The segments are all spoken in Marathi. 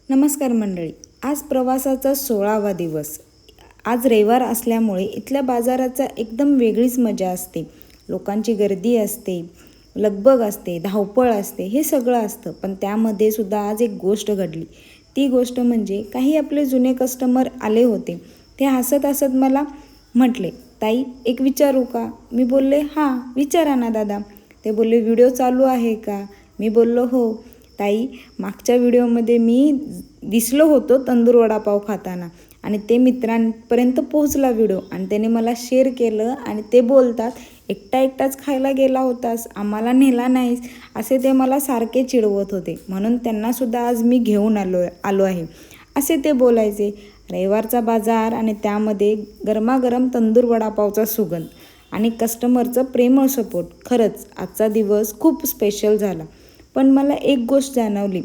नमस्कार मंडळी, आज प्रवासाचा 16वा दिवस. आज रविवार असल्यामुळे इथल्या बाजाराचा एकदम वेगळीच मजा असते. लोकांची गर्दी असते, लगबग असते, धावपळ असते, हे सगळं असतं. पण त्यामध्ये सुद्धा आज एक गोष्ट घडली. ती गोष्ट म्हणजे काही आपले जुने कस्टमर आले होते. ते हसत हसत मला म्हटले, ताई एक विचारू का? मी बोलले, हां विचारा ना दादा. ते बोलले, व्हिडिओ चालू आहे का? मी बोललो, हो. ताई, मागच्या व्हिडिओमध्ये मी दिसलो होतो तंदूर वडापाव खाताना आणि ते मित्रांपर्यंत पोहोचला व्हिडिओ आणि त्याने मला शेअर केलं आणि ते बोलतात, एकटाच खायला गेला होतास, आम्हाला नेला नाहीस, असे ते मला सारखे चिडवत होते. म्हणून त्यांनासुद्धा आज मी घेऊन आलो आहे असे ते बोलायचे. रविवारचा बाजार आणि त्यामध्ये गरमागरम तंदूर वडापावचा सुगंध आणि कस्टमरचं प्रेमळ सपोर्ट. खरंच आजचा दिवस खूप स्पेशल झाला. पण मला एक गोष्ट जाणवली,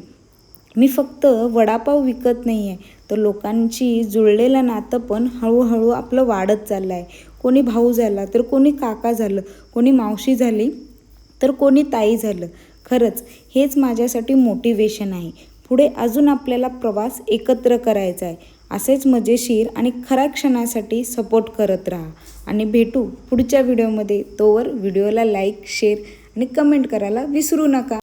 मी फक्त वडापाव विकत नाही आहे, तर लोकांशी जुळलेलं नातं पण हळूहळू आपलं वाढत चाललं आहे. कोणी भाऊ झाला, तर कोणी काका झालं, कोणी मावशी झाली, तर कोणी ताई झालं. खरंच हेच माझ्यासाठी मोटिवेशन आहे. पुढे अजून आपल्याला प्रवास एकत्र करायचा आहे. असेच मजेशीर आणि खऱ्या क्षणासाठी सपोर्ट करत राहा आणि भेटू पुढच्या व्हिडिओमध्ये. तोवर व्हिडिओला लाईक, शेअर आणि कमेंट करायला विसरू नका.